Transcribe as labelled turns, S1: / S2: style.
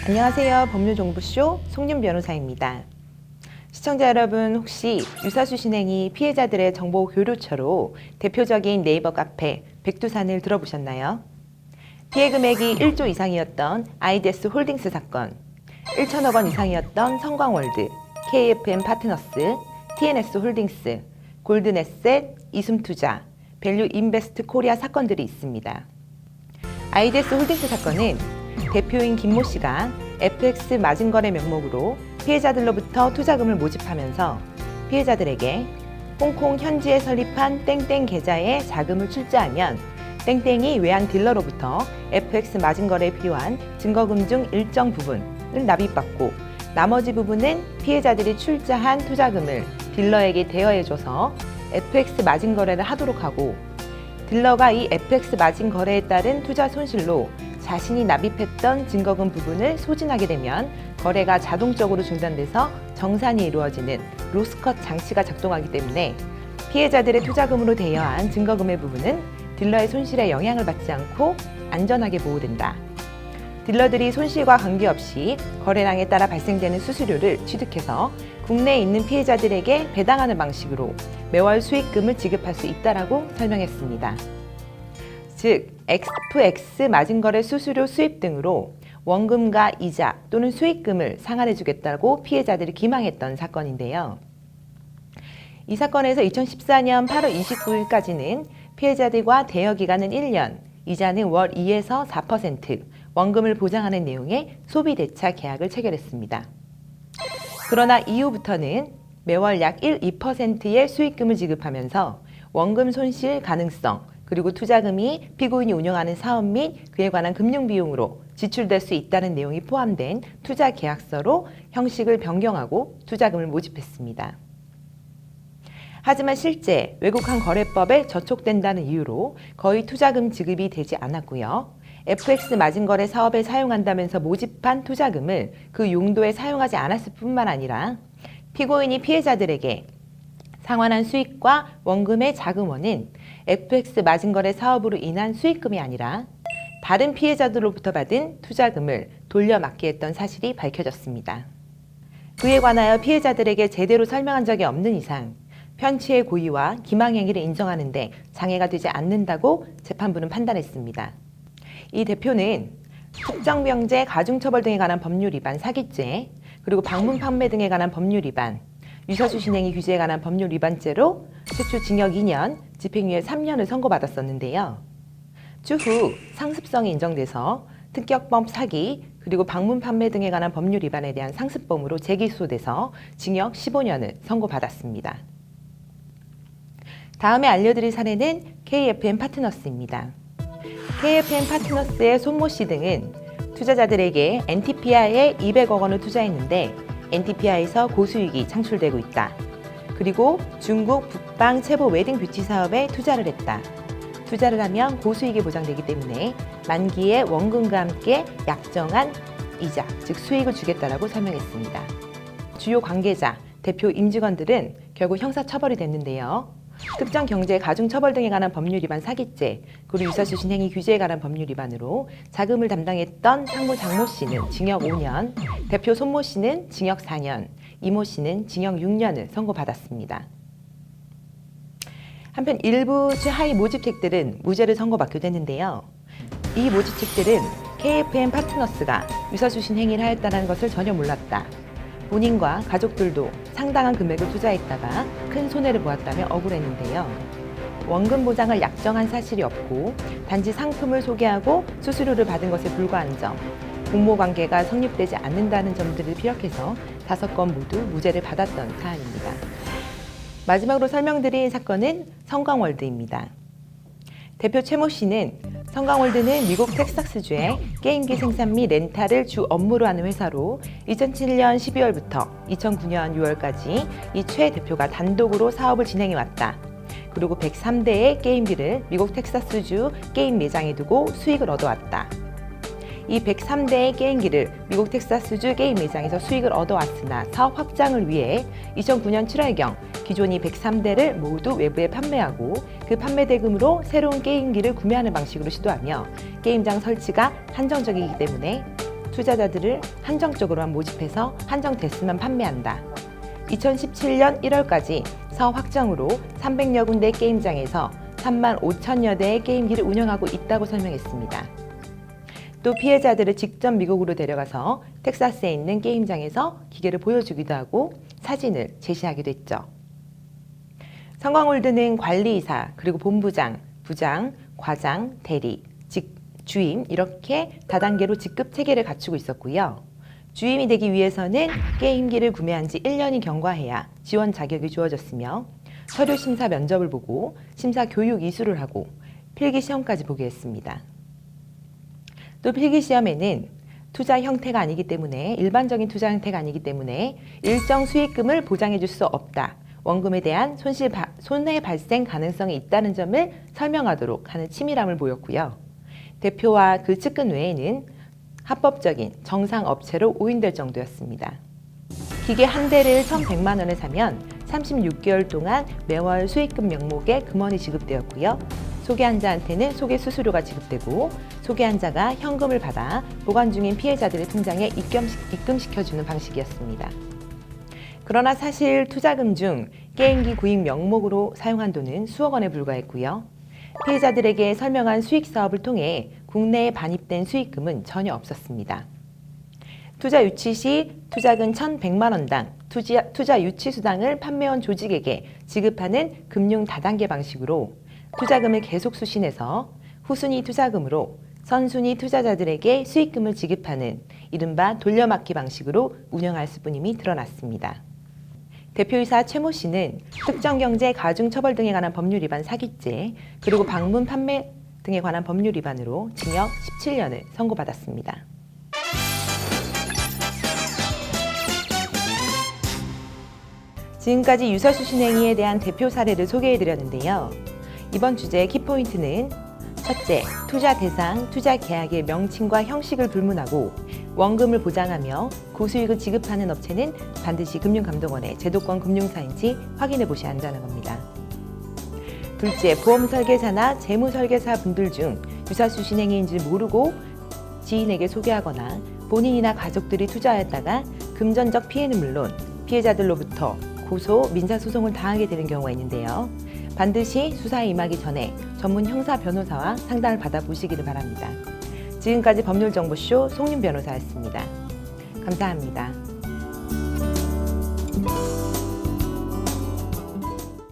S1: 안녕하세요. 법률정보쇼 송윤 변호사입니다. 시청자 여러분, 혹시 유사수신행위 피해자들의 정보 교류처로 대표적인 네이버 카페 백두산을 들어보셨나요? 피해 금액이 1조 이상이었던 아이데스 홀딩스 사건, 1천억 원 이상이었던 성광월드, KFM 파트너스, TNS 홀딩스, 골든에셋, 이숨투자, 밸류 인베스트 코리아 사건들이 있습니다. 아이데스 홀딩스 사건은 대표인 김모 씨가 FX 마진거래 명목으로 피해자들로부터 투자금을 모집하면서 피해자들에게 홍콩 현지에 설립한 땡땡 계좌에 자금을 출자하면 땡땡이 외환 딜러로부터 FX 마진거래에 필요한 증거금 중 일정 부분을 납입받고 나머지 부분은 피해자들이 출자한 투자금을 딜러에게 대여해줘서 FX 마진거래를 하도록 하고, 딜러가 이 FX 마진거래에 따른 투자 손실로 자신이 납입했던 증거금 부분을 소진하게 되면 거래가 자동적으로 중단돼서 정산이 이루어지는 로스컷 장치가 작동하기 때문에 피해자들의 투자금으로 대여한 증거금의 부분은 딜러의 손실에 영향을 받지 않고 안전하게 보호된다. 딜러들이 손실과 관계없이 거래량에 따라 발생되는 수수료를 취득해서 국내에 있는 피해자들에게 배당하는 방식으로 매월 수익금을 지급할 수 있다라고 설명했습니다. 즉, FX 마진거래 수수료 수입 등으로 원금과 이자 또는 수익금을 상환해주겠다고 피해자들이 기망했던 사건인데요. 이 사건에서 2014년 8월 29일까지는 피해자들과 대여기간은 1년, 이자는 월 2에서 4%, 원금을 보장하는 내용의 소비대차 계약을 체결했습니다. 그러나 이후부터는 매월 약 2%의 수익금을 지급하면서 원금 손실 가능성, 그리고 투자금이 피고인이 운영하는 사업 및 그에 관한 금융비용으로 지출될 수 있다는 내용이 포함된 투자계약서로 형식을 변경하고 투자금을 모집했습니다. 하지만 실제 외국환 거래법에 저촉된다는 이유로 거의 투자금 지급이 되지 않았고요. FX 마진거래 사업에 사용한다면서 모집한 투자금을 그 용도에 사용하지 않았을 뿐만 아니라 피고인이 피해자들에게 상환한 수익과 원금의 자금원은 FX 마진거래 사업으로 인한 수익금이 아니라 다른 피해자들로부터 받은 투자금을 돌려막기 했던 사실이 밝혀졌습니다. 그에 관하여 피해자들에게 제대로 설명한 적이 없는 이상 편취의 고의와 기망행위를 인정하는 데 장애가 되지 않는다고 재판부는 판단했습니다. 이 대표는 특정명제 가중처벌 등에 관한 법률 위반 사기죄, 그리고 방문 판매 등에 관한 법률 위반, 유사수신행위 규제에 관한 법률 위반죄로 최초 징역 2년, 집행유예 3년을 선고받았었는데요. 추후 상습성이 인정돼서 특격범 사기, 그리고 방문 판매 등에 관한 법률 위반에 대한 상습범으로 재기소돼서 징역 15년을 선고받았습니다. 다음에 알려드릴 사례는 KFM 파트너스입니다. KFM 파트너스의 손모 씨 등은 투자자들에게 NTPI에 200억 원을 투자했는데 NTPI에서 고수익이 창출되고 있다. 그리고 중국 북방 체보 웨딩 뷰티 사업에 투자를 했다. 투자를 하면 고수익이 보장되기 때문에 만기에 원금과 함께 약정한 이자, 즉 수익을 주겠다라고 설명했습니다. 주요 관계자, 대표 임직원들은 결국 형사처벌이 됐는데요. 특정 경제 가중처벌 등에 관한 법률 위반 사기죄, 그리고 유사수신행위 규제에 관한 법률 위반으로 자금을 담당했던 상무 장모 씨는 징역 5년, 대표 손모 씨는 징역 4년, 이모 씨는 징역 6년을 선고받았습니다. 한편 일부 최하위 모집책들은 무죄를 선고받기도 했는데요. 이 모집책들은 KFM 파트너스가 유사수신 행위를 하였다는 것을 전혀 몰랐다. 본인과 가족들도 상당한 금액을 투자했다가 큰 손해를 보았다며 억울했는데요. 원금 보장을 약정한 사실이 없고 단지 상품을 소개하고 수수료를 받은 것에 불과한 점, 공모관계가 성립되지 않는다는 점들을 피력해서 5건 모두 무죄를 받았던 사안입니다. 마지막으로 설명드릴 사건은 성광월드입니다. 대표 최모 씨는 성광월드는 미국 텍사스주의 게임기 생산 및 렌탈을 주 업무로 하는 회사로 2007년 12월부터 2009년 6월까지 이 최 대표가 단독으로 사업을 진행해왔다. 그리고 103대의 게임기를 미국 텍사스주 게임 매장에 두고 수익을 얻어왔다. 이 103대의 게임기를 미국 텍사스주 게임 매장에서 수익을 얻어왔으나 사업 확장을 위해 2009년 7월경 기존 이 103대를 모두 외부에 판매하고 그 판매 대금으로 새로운 게임기를 구매하는 방식으로 시도하며 게임장 설치가 한정적이기 때문에 투자자들을 한정적으로만 모집해서 한정 대수만 판매한다. 2017년 1월까지 서 확정으로 300여 군데 게임장에서 3만 5천여 대의 게임기를 운영하고 있다고 설명했습니다. 또 피해자들을 직접 미국으로 데려가서 텍사스에 있는 게임장에서 기계를 보여주기도 하고 사진을 제시하기도 했죠. 성광홀드는 관리이사, 그리고 본부장, 부장, 과장, 대리, 주임 이렇게 다단계로 직급 체계를 갖추고 있었고요. 주임이 되기 위해서는 게임기를 구매한 지 1년이 경과해야 지원 자격이 주어졌으며 서류 심사 면접을 보고 심사 교육 이수를 하고 필기 시험까지 보게 했습니다. 또 필기 시험에는 투자 형태가 아니기 때문에 일반적인 투자 형태가 아니기 때문에 일정 수익금을 보장해 줄 수 없다. 원금에 대한 손해 발생 가능성이 있다는 점을 설명하도록 하는 치밀함을 보였고요. 대표와 그 측근 외에는 합법적인 정상 업체로 오인될 정도였습니다. 기계 한 대를 1,100만 원에 사면 36개월 동안 매월 수익금 명목에 금원이 지급되었고요. 소개한 자한테는 소개 수수료가 지급되고 소개한 자가 현금을 받아 보관 중인 피해자들의 통장에 입금시켜주는 방식이었습니다. 그러나 사실 투자금 중 게임기 구입 명목으로 사용한 돈은 수억 원에 불과했고요. 피해자들에게 설명한 수익 사업을 통해 국내에 반입된 수익금은 전혀 없었습니다. 투자 유치 시 투자금 1,100만 원당 투자 유치 수당을 판매원 조직에게 지급하는 금융 다단계 방식으로 투자금을 계속 수신해서 후순위 투자금으로 선순위 투자자들에게 수익금을 지급하는 이른바 돌려막기 방식으로 운영할 수뿐임이 드러났습니다. 대표이사 최모 씨는 특정경제 가중처벌 등에 관한 법률 위반 사기죄 그리고 방문 판매 등에 관한 법률 위반으로 징역 17년을 선고받았습니다. 지금까지 유사수신행위에 대한 대표 사례를 소개해드렸는데요. 이번 주제의 키포인트는 첫째, 투자 대상, 투자 계약의 명칭과 형식을 불문하고 원금을 보장하며 고수익을 지급하는 업체는 반드시 금융감독원의 제도권 금융사인지 확인해 보셔야 한다는 겁니다. 둘째, 보험 설계사나 재무 설계사 분들 중 유사수신행위인지 모르고 지인에게 소개하거나 본인이나 가족들이 투자했다가 금전적 피해는 물론 피해자들로부터 고소, 민사소송을 당하게 되는 경우가 있는데요. 반드시 수사에 임하기 전에 전문 형사 변호사와 상담을 받아보시기를 바랍니다. 지금까지 법률정보쇼 송윤 변호사였습니다. 감사합니다.